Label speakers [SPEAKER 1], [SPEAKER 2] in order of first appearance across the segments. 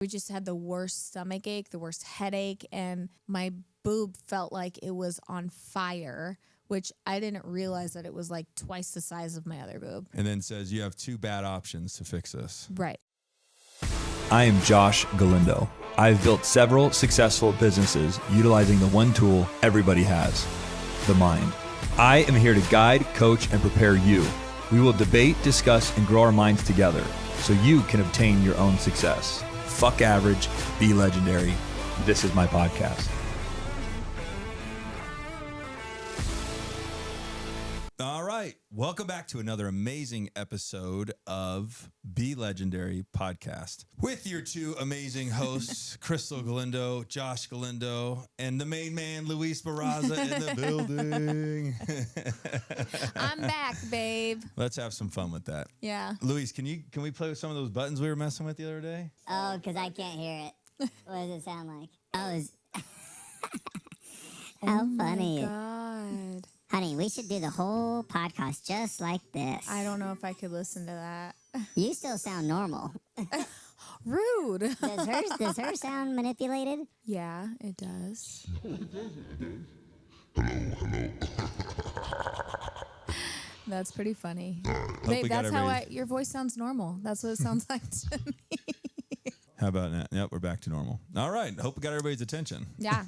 [SPEAKER 1] We just had the worst stomach ache, the worst headache, and my boob felt like it was on fire, which I didn't realize that it was like twice the size of my other boob.
[SPEAKER 2] And then says you have two bad options to fix this.
[SPEAKER 1] Right.
[SPEAKER 3] I am Josh Galindo. I've built several successful businesses utilizing the one tool everybody has, the mind. I am here to guide, coach, and prepare you. We will debate, discuss, and grow our minds together so you can obtain your own success. Fuck average, be legendary. This is my podcast.
[SPEAKER 2] All right. Welcome back to another amazing episode of Be Legendary podcast with your two amazing hosts, Krystal Galindo, Josh Galindo, and the main man, Luis Barraza in the building.
[SPEAKER 1] I'm back, babe.
[SPEAKER 2] Let's have some fun with that.
[SPEAKER 1] Yeah.
[SPEAKER 2] Luis, can we play with some of those buttons we were messing with the other day?
[SPEAKER 4] Oh, because I can't hear it. What does it sound like? Oh, how funny.
[SPEAKER 1] God.
[SPEAKER 4] Honey, we should do the whole podcast just like this.
[SPEAKER 1] I don't know if I could listen to that.
[SPEAKER 4] You still sound normal.
[SPEAKER 1] Rude.
[SPEAKER 4] Does her sound manipulated?
[SPEAKER 1] Yeah, it does.
[SPEAKER 2] Hello.
[SPEAKER 1] That's pretty funny.
[SPEAKER 2] Hope
[SPEAKER 1] Babe,
[SPEAKER 2] we got
[SPEAKER 1] that's how
[SPEAKER 2] everybody-
[SPEAKER 1] your voice sounds normal. That's what it sounds like to me.
[SPEAKER 2] How about that? Yep, we're back to normal. All right. Hope we got everybody's attention.
[SPEAKER 1] Yeah.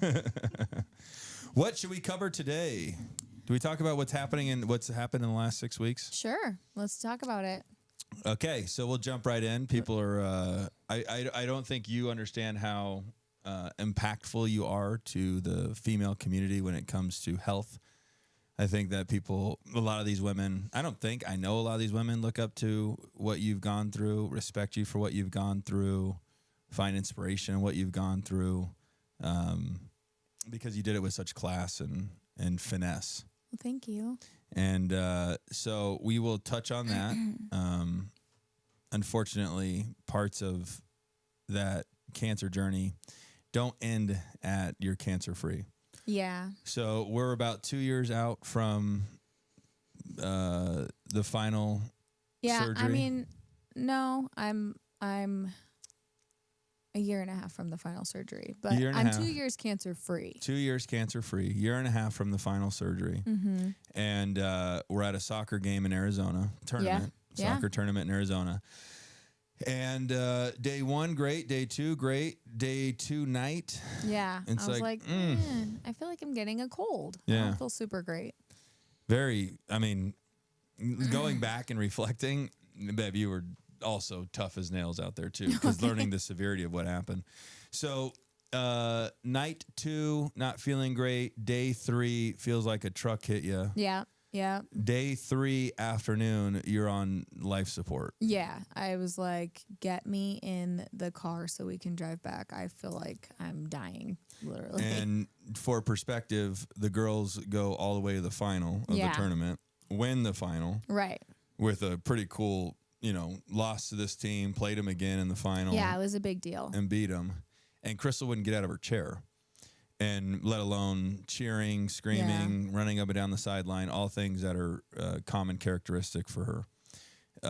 [SPEAKER 2] What should we cover today? Do we talk about what's happened in the last 6 weeks?
[SPEAKER 1] Sure. Let's talk about it.
[SPEAKER 2] Okay, so we'll jump right in. People are. I don't think you understand how impactful you are to the female community when it comes to health. I think that a lot of these women, I know a lot of these women look up to what you've gone through, respect you for what you've gone through, find inspiration in what you've gone through, because you did it with such class and finesse.
[SPEAKER 1] Well, thank you.
[SPEAKER 2] And so we will touch on that. Unfortunately, parts of that cancer journey don't end at you're cancer-free.
[SPEAKER 1] Yeah.
[SPEAKER 2] So we're about 2 years out from the final surgery.
[SPEAKER 1] I mean, no, I'm a year and a half from the final surgery, but I'm 2 years cancer free.
[SPEAKER 2] 2 years cancer-free, year and a half from the final surgery.
[SPEAKER 1] Mm-hmm.
[SPEAKER 2] And we're at a soccer game in Arizona, soccer tournament in Arizona. And day one, great. Day two, great. Day two night.
[SPEAKER 1] Yeah.
[SPEAKER 2] It's
[SPEAKER 1] I was like, I feel like I'm getting a cold. I
[SPEAKER 2] Yeah.
[SPEAKER 1] don't feel super great.
[SPEAKER 2] Going back and reflecting, Bev, you were also tough as nails out there too, because learning the severity of what happened. So night two, not feeling great. Day three, feels like a truck hit you.
[SPEAKER 1] Yeah. Yeah.
[SPEAKER 2] Day three afternoon, you're on life support.
[SPEAKER 1] Yeah. I was like, get me in the car so we can drive back. I feel like I'm dying, literally.
[SPEAKER 2] And for perspective, the girls go all the way to the final of the tournament, win the final.
[SPEAKER 1] Right.
[SPEAKER 2] With a pretty cool, loss to this team, played them again in the final.
[SPEAKER 1] Yeah, it was a big deal.
[SPEAKER 2] And beat them. And Krystal wouldn't get out of her chair. And let alone cheering, screaming, running up and down the sideline, all things that are common characteristic for her. So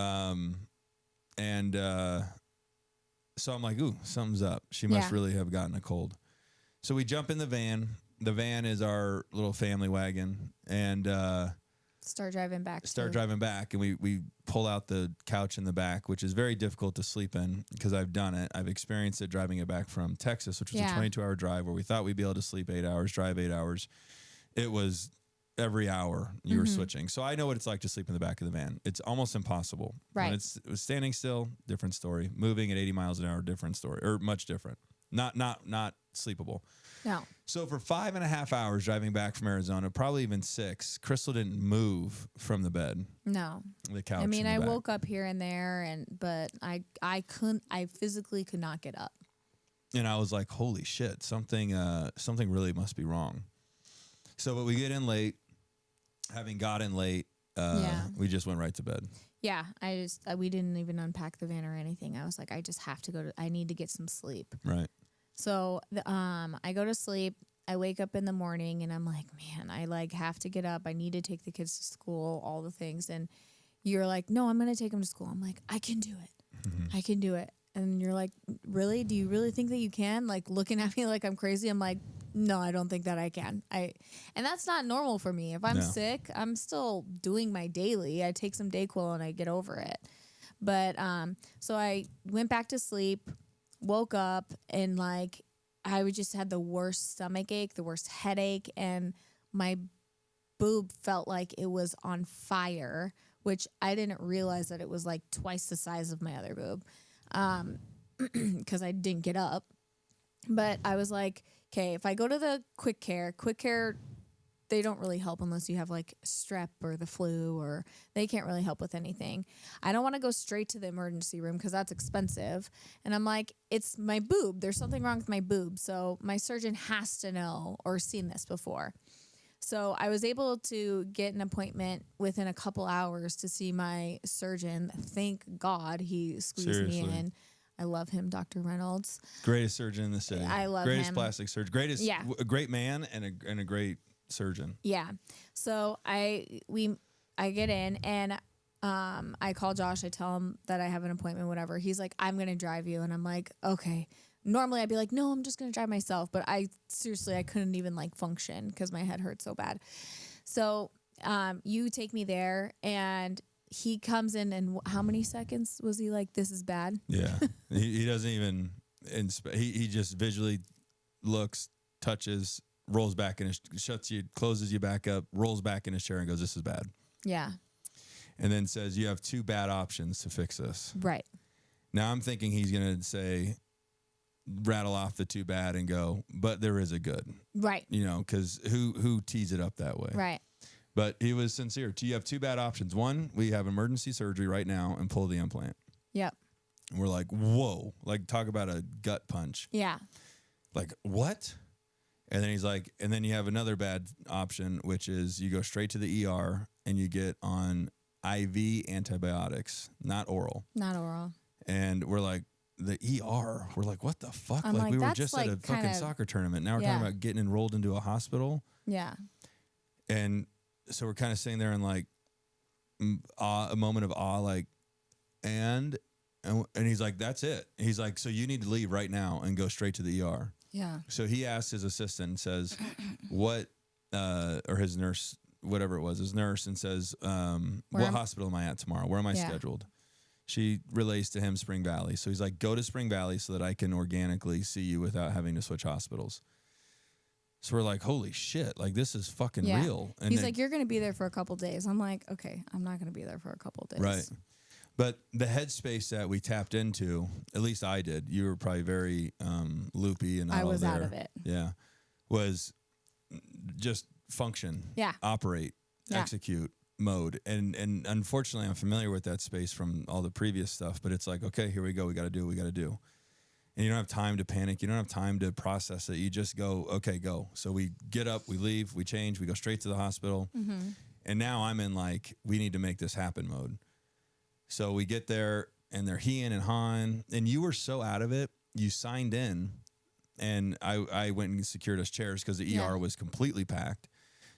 [SPEAKER 2] I'm like, ooh, something's up. She must really have gotten a cold. So we jump in the van. The van is our little family wagon. And
[SPEAKER 1] start driving back.
[SPEAKER 2] And we pull out the couch in the back, which is very difficult to sleep in because I've done it. I've experienced it driving it back from Texas, which was a 22-hour drive where we thought we'd be able to sleep 8 hours, drive 8 hours. It was every hour you were switching. So I know what it's like to sleep in the back of the van. It's almost impossible.
[SPEAKER 1] Right.
[SPEAKER 2] When it was standing still, different story. Moving at 80 miles an hour, different story, or much different. Not sleepable.
[SPEAKER 1] No.
[SPEAKER 2] So for 5.5 hours driving back from Arizona, probably even 6, Krystal didn't move from the bed.
[SPEAKER 1] No.
[SPEAKER 2] The couch.
[SPEAKER 1] I mean,
[SPEAKER 2] in the
[SPEAKER 1] I
[SPEAKER 2] back.
[SPEAKER 1] woke up here and there, but I physically could not get up.
[SPEAKER 2] And I was like, holy shit, something really must be wrong. So, but we get in late. Having got in late, we just went right to bed.
[SPEAKER 1] Yeah, we didn't even unpack the van or anything. I was like, I just have to I need to get some sleep.
[SPEAKER 2] Right.
[SPEAKER 1] So I go to sleep. I wake up in the morning and I'm like, man, I have to get up. I need to take the kids to school, all the things. And you're like, no, I'm going to take them to school. I'm like, I can do it. I can do it. And you're like, really? Do you really think that you can? Like looking at me like I'm crazy. I'm like, no, I don't think that I can. And that's not normal for me. If I'm sick, I'm still doing my daily. I take some Dayquil and I get over it. But so I went back to sleep, woke up, and like I just had the worst stomach ache, the worst headache, and my boob felt like it was on fire, which I didn't realize that it was like twice the size of my other boob, because I didn't get up. But I was like, okay, if I go to the quick care, they don't really help unless you have like strep or the flu, or they can't really help with anything. I don't want to go straight to the emergency room because that's expensive. And I'm like, it's my boob. There's something wrong with my boob. So my surgeon has to know or seen this before. So I was able to get an appointment within a couple hours to see my surgeon. Thank God he squeezed me in. I love him, Dr. Reynolds.
[SPEAKER 2] Greatest surgeon in the city.
[SPEAKER 1] I love
[SPEAKER 2] Greatest
[SPEAKER 1] him.
[SPEAKER 2] Plastic surgeon. A great man and a great surgeon.
[SPEAKER 1] Yeah. So I get in and I call Josh. I tell him that I have an appointment, whatever. He's like, I'm going to drive you. And I'm like, okay. Normally I'd be like, no, I'm just going to drive myself. But I couldn't even like function because my head hurt so bad. So you take me there and he comes in and how many seconds was he like, this is bad?
[SPEAKER 2] Yeah. he doesn't even, he just visually looks, touches, rolls back in his, closes you back up, rolls back in his chair and goes, this is bad.
[SPEAKER 1] Yeah.
[SPEAKER 2] And then says, you have two bad options to fix this.
[SPEAKER 1] Right.
[SPEAKER 2] Now I'm thinking he's going to say, rattle off the too bad and go, but there is a good.
[SPEAKER 1] Right.
[SPEAKER 2] You know, because who tees it up that way?
[SPEAKER 1] Right.
[SPEAKER 2] But he was sincere. You have two bad options. One, we have emergency surgery right now and pull the implant.
[SPEAKER 1] Yep.
[SPEAKER 2] And we're like, whoa. Like, talk about a gut punch.
[SPEAKER 1] Yeah.
[SPEAKER 2] Like, what? And then he's like, and then you have another bad option, which is you go straight to the ER and you get on IV antibiotics, not oral.
[SPEAKER 1] Not oral.
[SPEAKER 2] And we're like, the ER, we're like, what the fuck?
[SPEAKER 1] I'm like,
[SPEAKER 2] we were
[SPEAKER 1] that's
[SPEAKER 2] just
[SPEAKER 1] like
[SPEAKER 2] at a fucking soccer tournament. Now we're talking about getting enrolled into a hospital.
[SPEAKER 1] Yeah.
[SPEAKER 2] And so we're kind of sitting there in like a moment of awe, like, and he's like, that's it. He's like, so you need to leave right now and go straight to the ER.
[SPEAKER 1] Yeah.
[SPEAKER 2] So he asks his assistant, says, what, or his nurse, whatever it was, his nurse, and says, what hospital am I at tomorrow? Where am I scheduled? She relays to him Spring Valley. So he's like, go to Spring Valley so that I can organically see you without having to switch hospitals. So we're like, holy shit, like this is fucking real. And
[SPEAKER 1] he's like, you're going to be there for a couple days. I'm like, okay, I'm not going to be there for a couple days.
[SPEAKER 2] Right. But the headspace that we tapped into, at least I did, you were probably very loopy and
[SPEAKER 1] I was out of it.
[SPEAKER 2] Yeah. Was just function.
[SPEAKER 1] Yeah.
[SPEAKER 2] Operate. Execute mode. And unfortunately, I'm familiar with that space from all the previous stuff, but it's like, okay, here we go. We got to do what we got to do. And you don't have time to panic. You don't have time to process it. You just go, okay, go. So we get up, we leave, we change, we go straight to the hospital. Mm-hmm. And now I'm in like, we need to make this happen mode. So we get there and they're heeing and hawing. And you were so out of it, you signed in. And I went and secured us chairs because the ER was completely packed.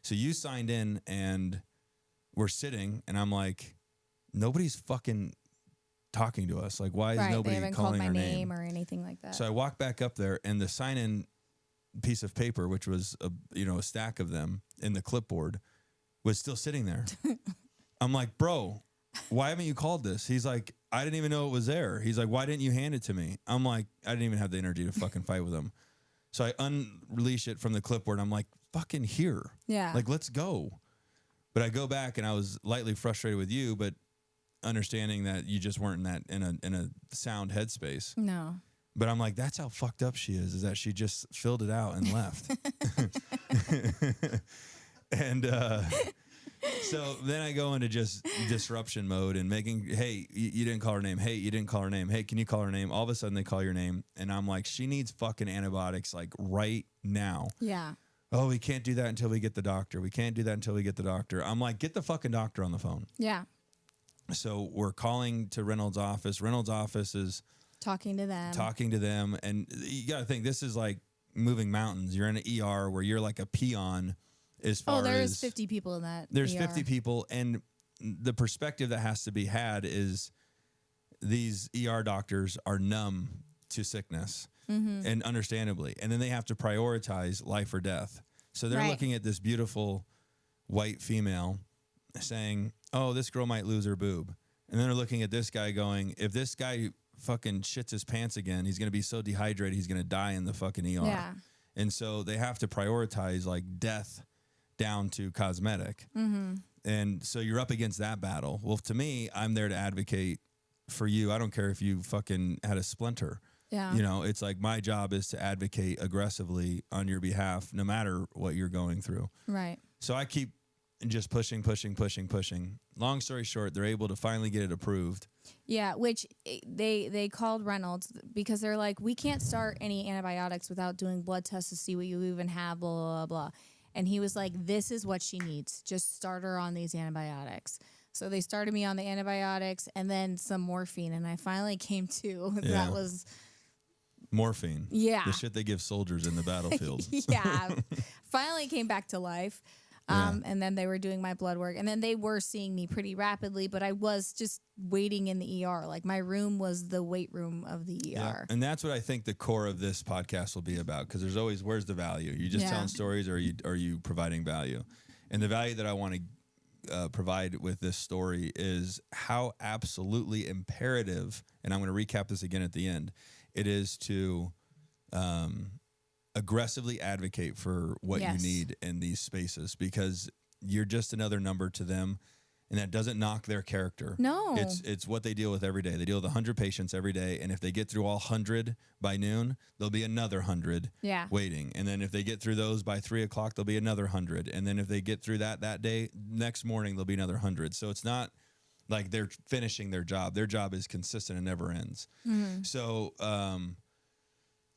[SPEAKER 2] So you signed in and we're sitting. And I'm like, nobody's fucking talking to us. Like, why is nobody calling our name
[SPEAKER 1] or anything like that?
[SPEAKER 2] So I walk back up there and the sign-in piece of paper, which was a stack of them in the clipboard, was still sitting there. I'm like, bro, why haven't you called this? He's like, I didn't even know it was there. He's like, why didn't you hand it to me? I'm like, I didn't even have the energy to fucking fight with him. So I unleash it from the clipboard. I'm like, fucking here.
[SPEAKER 1] Yeah.
[SPEAKER 2] Like, let's go. But I go back and I was lightly frustrated with you, but understanding that you just weren't in a sound headspace.
[SPEAKER 1] No.
[SPEAKER 2] But I'm like, that's how fucked up she is that she just filled it out and left. And so then I go into just disruption mode and making, hey, you didn't call her name. Hey, you didn't call her name. Hey, can you call her name? All of a sudden they call your name. And I'm like, she needs fucking antibiotics like right now.
[SPEAKER 1] Yeah.
[SPEAKER 2] Oh, we can't do that until we get the doctor. We can't do that until we get the doctor. I'm like, get the fucking doctor on the phone.
[SPEAKER 1] Yeah.
[SPEAKER 2] So we're calling to Reynolds' office. Reynolds' office is
[SPEAKER 1] talking to them.
[SPEAKER 2] And you got to think, this is like moving mountains. You're in an ER where you're like a peon as far as...
[SPEAKER 1] there's 50 people in that
[SPEAKER 2] There's
[SPEAKER 1] ER.
[SPEAKER 2] 50 people. And the perspective that has to be had is these ER doctors are numb to sickness, and understandably, and then they have to prioritize life or death. So they're looking at this beautiful white female saying, oh, this girl might lose her boob. And then they're looking at this guy going, if this guy fucking shits his pants again, he's going to be so dehydrated, he's going to die in the fucking ER.
[SPEAKER 1] Yeah.
[SPEAKER 2] And so they have to prioritize like death down to cosmetic. And so you're up against that battle. Well, to me, I'm there to advocate for you. I don't care if you fucking had a splinter.
[SPEAKER 1] Yeah.
[SPEAKER 2] You know, it's like my job is to advocate aggressively on your behalf, no matter what you're going through.
[SPEAKER 1] Right.
[SPEAKER 2] So I keep just pushing. Long story short, they're able to finally get it approved.
[SPEAKER 1] Yeah, which they called Reynolds because they're like, we can't start any antibiotics without doing blood tests to see what you even have, blah, blah, blah, blah. And he was like, this is what she needs. Just start her on these antibiotics. So they started me on the antibiotics and then some morphine. And I finally came to that was...
[SPEAKER 2] Morphine.
[SPEAKER 1] Yeah.
[SPEAKER 2] The shit they give soldiers in the battlefield.
[SPEAKER 1] Yeah. Finally came back to life. And then they were doing my blood work. And then they were seeing me pretty rapidly, but I was just waiting in the ER. Like my room was the wait room of the ER.
[SPEAKER 2] Yeah. And that's what I think the core of this podcast will be about, because there's always, where's the value? You just telling stories, or are you providing value? And the value that I want to provide with this story is how absolutely imperative, and I'm going to recap this again at the end, it is to aggressively advocate for what you need in these spaces, because you're just another number to them, and that doesn't knock their character.
[SPEAKER 1] No.
[SPEAKER 2] It's what they deal with every day. They deal with 100 patients every day, and if they get through all 100 by noon, there'll be another 100 waiting. And then if they get through those by 3 o'clock, there'll be another 100. And then if they get through that day, next morning, there'll be another 100. So it's not like they're finishing their job. Their job is consistent and never ends. So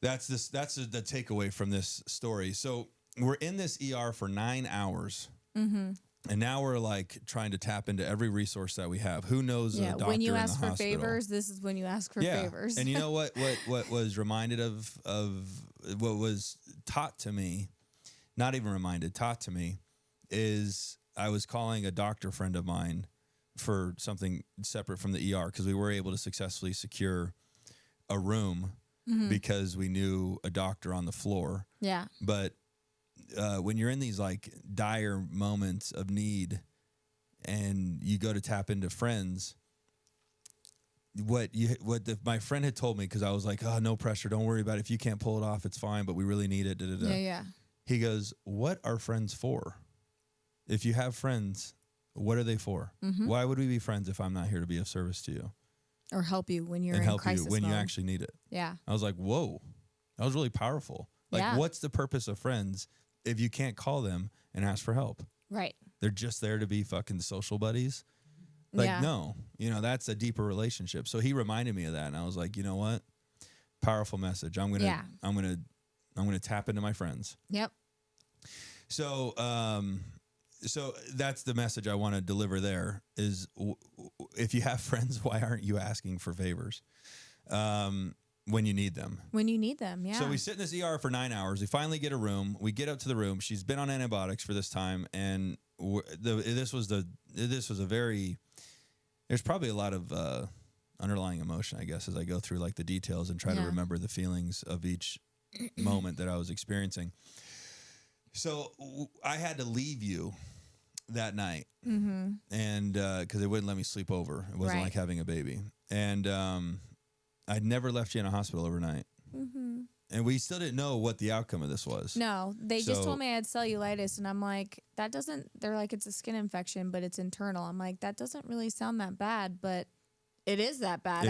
[SPEAKER 2] that's the takeaway from this story. So we're in this ER for 9 hours. And now we're like trying to tap into every resource that we have. Who knows a doctor
[SPEAKER 1] when you
[SPEAKER 2] in
[SPEAKER 1] ask
[SPEAKER 2] the
[SPEAKER 1] for
[SPEAKER 2] hospital?
[SPEAKER 1] favors, this is when you ask for favors.
[SPEAKER 2] And you know what was reminded of what was taught to me, not even reminded, taught to me, is I was calling a doctor friend of mine for something separate from the ER, because we were able to successfully secure a room because we knew a doctor on the floor. Yeah. But when you're in these like dire moments of need and you go to tap into friends, my friend had told me, because I was like, oh, no pressure, don't worry about it. If you can't pull it off, it's fine, but we really need it. Yeah. He goes, what are friends for? If you have friends, what are they for? Why would we be friends if I'm not here to be of service to you?
[SPEAKER 1] Or help you when you're
[SPEAKER 2] and
[SPEAKER 1] in
[SPEAKER 2] help
[SPEAKER 1] crisis
[SPEAKER 2] you when
[SPEAKER 1] mode.
[SPEAKER 2] you actually need it.
[SPEAKER 1] Yeah.
[SPEAKER 2] I was like, whoa, that was really powerful. Like, what's the purpose of friends if you can't call them and ask for help? Right. They're just there to be fucking social buddies. Like, no, that's a deeper relationship. So he reminded me of that, and I was like, you know what? Powerful message. I'm gonna tap into my friends. Yep. So, so that's the message I want to deliver there is, if you have friends, why aren't you asking for favors when you need them? When you need them, yeah. So we sit in this ER for 9 hours. We finally get a room. We get up to the room. She's been on antibiotics for this time, and this was a very, there's probably a lot of underlying emotion, I guess, as I go through like the details and try to remember the feelings of each moment that I was experiencing. So I had to leave you that night, and because they wouldn't let me sleep over. It wasn't like having a baby, and I'd never left you in a hospital overnight, and we still didn't know what the outcome of this was. No, they just told me I had cellulitis, and I'm like, that doesn't. They're like, it's a skin infection, but it's internal. I'm like, that doesn't really sound that bad, but it is that bad.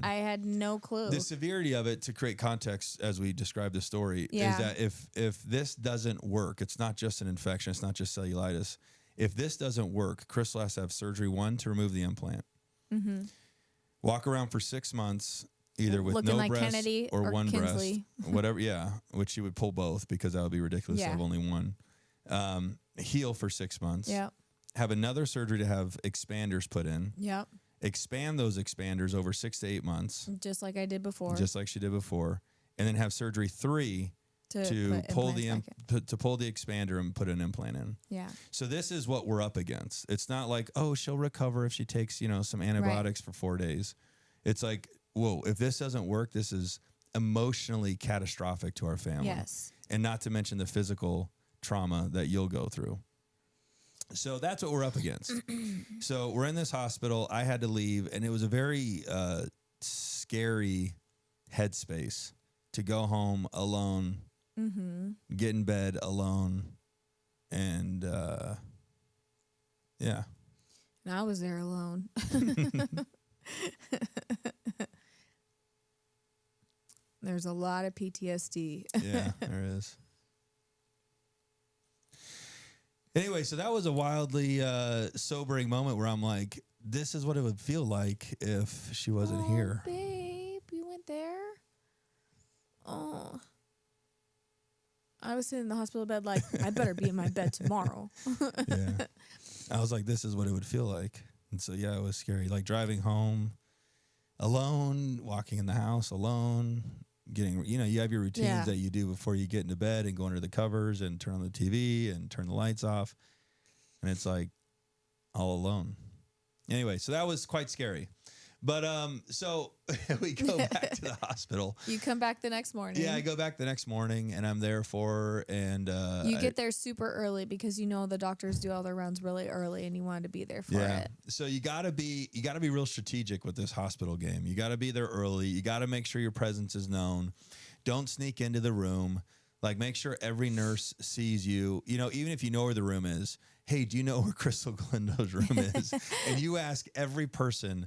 [SPEAKER 2] I had no clue. The severity of it, to create context as we describe the story, is that if this doesn't work, it's not just an infection, it's not just cellulitis. If this doesn't work, Krystal has to have surgery, 1, to remove the implant. Walk around for 6 months, either with looking no like breast Kennedy or one Kinsley. Breast, whatever. Yeah, which she would pull both, because that would be ridiculous to have only one. Heal for 6 months. Yep. Have another surgery to have expanders put in. Yep. Expand those expanders over 6 to 8 months. Just like I did before. Just like she did before. And then have surgery 3 to pull the expander and put an implant in. Yeah. So this is what we're up against. It's not like, oh, she'll recover if she takes, some antibiotics for 4 days. It's like, whoa, if this doesn't work, this is emotionally catastrophic to our family.
[SPEAKER 1] Yes.
[SPEAKER 2] And not to mention the physical trauma that you'll go through. So that's what we're up against. So we're in this hospital. I had to leave, and it was a very scary headspace to go home alone, get in bed alone, and yeah.
[SPEAKER 1] And I was there alone. There's a lot of PTSD.
[SPEAKER 2] Yeah, there is. Anyway, so that was a wildly sobering moment where I'm like, this is what it would feel like if she wasn't here.
[SPEAKER 1] Babe, you went there? Oh. I was sitting in the hospital bed like, I better be in my bed tomorrow.
[SPEAKER 2] Yeah. I was like, this is what it would feel like. And so, yeah, it was scary. Like driving home alone, walking in the house alone, getting, you have your routines that you do before you get into bed and go under the covers and turn on the TV and turn the lights off. And it's like all alone. Anyway, so that was quite scary. But so we go back to the hospital.
[SPEAKER 1] You come back the next morning.
[SPEAKER 2] Yeah, I go back the next morning, and I'm there for her. And
[SPEAKER 1] you get there super early because the doctors do all their runs really early, and you wanted to be there for it.
[SPEAKER 2] So you gotta be real strategic with this hospital game. You gotta be there early. You gotta make sure your presence is known. Don't sneak into the room. Like, make sure every nurse sees you. Even if you know where the room is. Hey, do you know where Krystal Galindo's room is? And you ask every person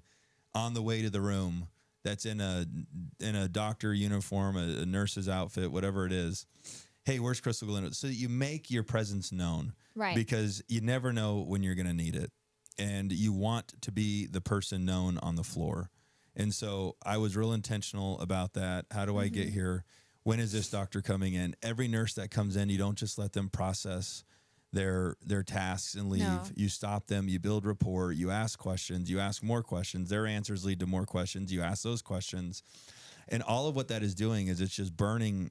[SPEAKER 2] on the way to the room that's in a doctor uniform, a nurse's outfit, whatever it is. Hey, where's Krystal Galindo? So that you make your presence known.
[SPEAKER 1] Right.
[SPEAKER 2] Because you never know when you're going to need it. And you want to be the person known on the floor. And so I was real intentional about that. How do I get here? When is this doctor coming in? Every nurse that comes in, you don't just let them process their tasks and leave. No. You stop them, you build rapport, you ask questions, you ask more questions. Their answers lead to more questions. You ask those questions. And all of what that is doing is it's just burning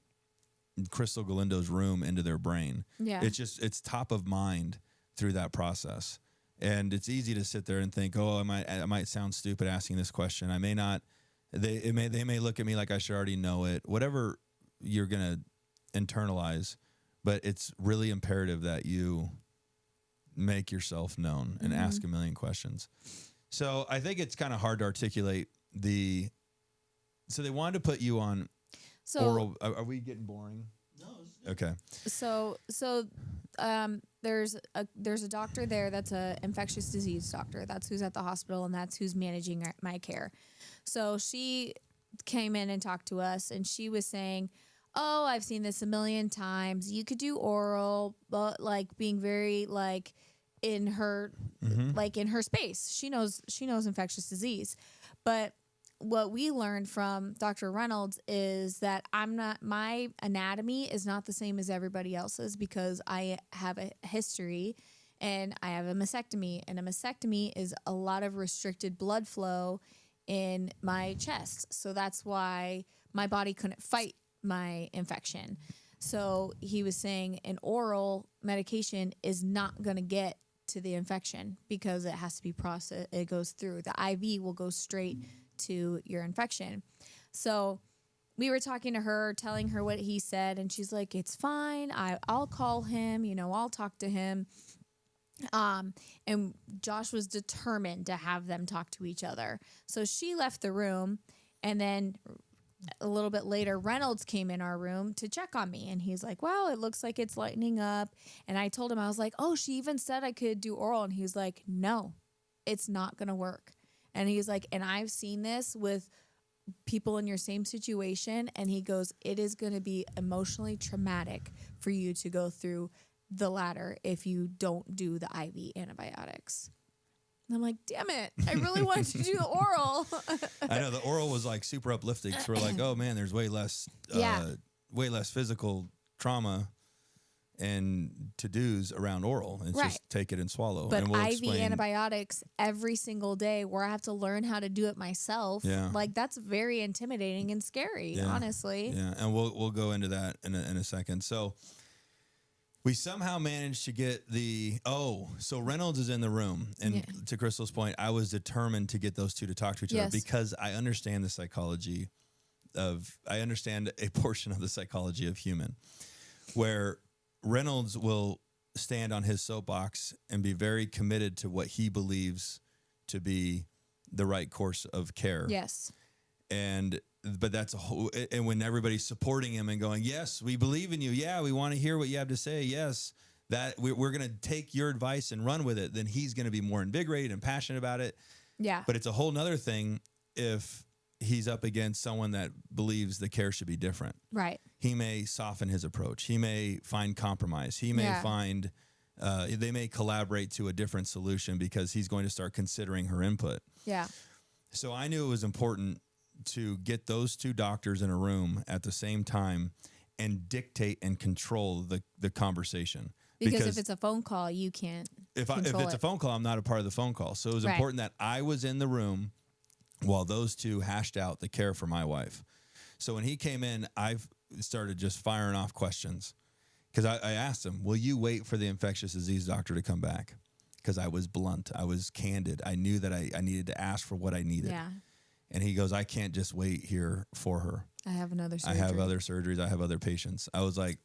[SPEAKER 2] Krystal Galindo's room into their brain. Yeah. It's top of mind through that process. And it's easy to sit there and think, oh, I might sound stupid asking this question. I may not. They may look at me like I should already know it. Whatever you're gonna internalize, but it's really imperative that you make yourself known and ask a million questions. So I think it's kind of hard to articulate so they wanted to put you on oral. Are we getting boring? No. Okay.
[SPEAKER 1] So there's a doctor there that's a infectious disease doctor. That's who's at the hospital, and that's who's managing my care. So she came in and talked to us, and she was saying, oh, I've seen this a million times. You could do oral, but like being very like in her space. She knows infectious disease. But what we learned from Dr. Reynolds is that my anatomy is not the same as everybody else's because I have a history and I have a mastectomy, and a mastectomy is a lot of restricted blood flow in my chest. So that's why my body couldn't fight my infection. So he was saying an oral medication is not going to get to the infection because it has to be processed. It goes through. The IV will go straight to your infection. So we were talking to her, telling her what he said, and she's like, it's fine. I'll call him, I'll talk to him. And Josh was determined to have them talk to each other. So she left the room, and then a little bit later, Reynolds came in our room to check on me, and he's like, wow, it looks like it's lightening up. And I told him, I was like, oh, she even said I could do oral. And he was like, no, it's not going to work. And he's like, and I've seen this with people in your same situation. And he goes, it is going to be emotionally traumatic for you to go through the latter if you don't do the IV antibiotics. And I'm like, damn it, I really wanted to do the oral.
[SPEAKER 2] I know the oral was like super uplifting. So we're like, oh man, there's way less physical trauma and to-dos around oral. It's just take it and swallow.
[SPEAKER 1] But
[SPEAKER 2] and we'll
[SPEAKER 1] IV antibiotics every single day where I have to learn how to do it myself. Yeah. Like that's very intimidating and scary, honestly.
[SPEAKER 2] Yeah, and we'll go into that in a second. So We somehow managed to get so Reynolds is in the room. And to Krystal's point, I was determined to get those two to talk to each other because I understand the psychology I understand a portion of the psychology of human, where Reynolds will stand on his soapbox and be very committed to what he believes to be the right course of care.
[SPEAKER 1] Yes.
[SPEAKER 2] But that's and when everybody's supporting him and going, yes, we believe in you. Yeah, we want to hear what you have to say. Yes, that we're going to take your advice and run with it. Then he's going to be more invigorated and passionate about it.
[SPEAKER 1] Yeah.
[SPEAKER 2] But it's a whole nother thing if he's up against someone that believes the care should be different.
[SPEAKER 1] Right.
[SPEAKER 2] He may soften his approach. He may find compromise. He may find, they may collaborate to a different solution because he's going to start considering her input.
[SPEAKER 1] Yeah.
[SPEAKER 2] So I knew it was important to get those two doctors in a room at the same time and dictate and control the conversation.
[SPEAKER 1] Because if it's a phone call, you can't
[SPEAKER 2] If it's a phone call, I'm not a part of the phone call. So it was important that I was in the room while those two hashed out the care for my wife. So when he came in, I started just firing off questions because I asked him, will you wait for the infectious disease doctor to come back? Because I was blunt. I was candid. I knew that I needed to ask for what I needed.
[SPEAKER 1] Yeah.
[SPEAKER 2] And he goes, I can't just wait here for her.
[SPEAKER 1] I have another surgery.
[SPEAKER 2] I have other surgeries. I have other patients. I was like,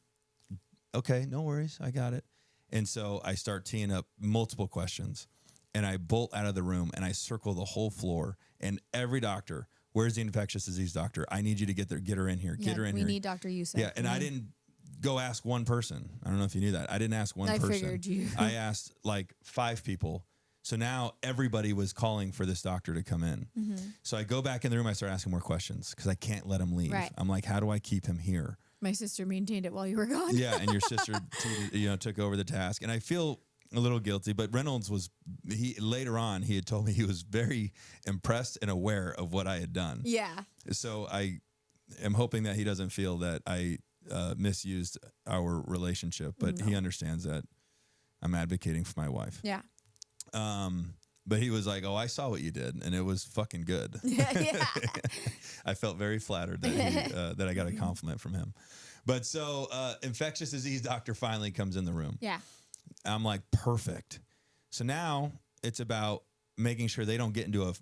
[SPEAKER 2] okay, no worries. I got it. And so I start teeing up multiple questions and I bolt out of the room and I circle the whole floor and every doctor, where's the infectious disease doctor? I need you to get her in here. Get her in here.
[SPEAKER 1] We need Dr. Youssef.
[SPEAKER 2] Yeah. And I didn't go ask one person. I don't know if you knew that. I didn't ask one person.
[SPEAKER 1] I figured you.
[SPEAKER 2] I asked like 5 people. So now everybody was calling for this doctor to come in. Mm-hmm. So I go back in the room. I start asking more questions because I can't let him leave.
[SPEAKER 1] Right.
[SPEAKER 2] I'm like, how do I keep him here?
[SPEAKER 1] My sister maintained it while you were gone.
[SPEAKER 2] Yeah, and your sister, took over the task, and I feel a little guilty. But Reynolds later on he had told me he was very impressed and aware of what I had done.
[SPEAKER 1] Yeah.
[SPEAKER 2] So I am hoping that he doesn't feel that I misused our relationship, but he understands that I'm advocating for my wife.
[SPEAKER 1] Yeah.
[SPEAKER 2] But he was like, "Oh, I saw what you did, and it was fucking good."
[SPEAKER 1] Yeah.
[SPEAKER 2] I felt very flattered that that I got a compliment from him. But so infectious disease doctor finally comes in the room.
[SPEAKER 1] Yeah.
[SPEAKER 2] I'm like, perfect. So now it's about making sure they don't get into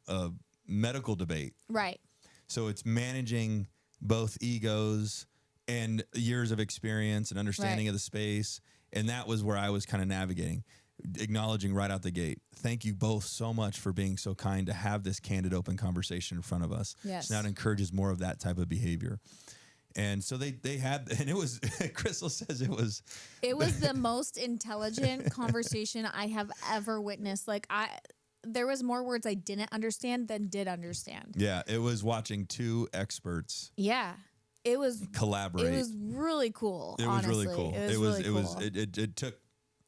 [SPEAKER 2] a medical debate.
[SPEAKER 1] Right.
[SPEAKER 2] So it's managing both egos and years of experience and understanding of the space. And that was where I was kind of navigating. Acknowledging right out the gate, thank you both so much for being so kind to have this candid, open conversation in front of us.
[SPEAKER 1] Yes.
[SPEAKER 2] So now it encourages more of that type of behavior. And so they had, and it was, Krystal says it was
[SPEAKER 1] the most intelligent conversation I have ever witnessed. Like there was more words I didn't understand than did understand.
[SPEAKER 2] Yeah. It was watching 2 experts.
[SPEAKER 1] Yeah. It was
[SPEAKER 2] collaborate.
[SPEAKER 1] It was really cool.
[SPEAKER 2] It was really cool. It took.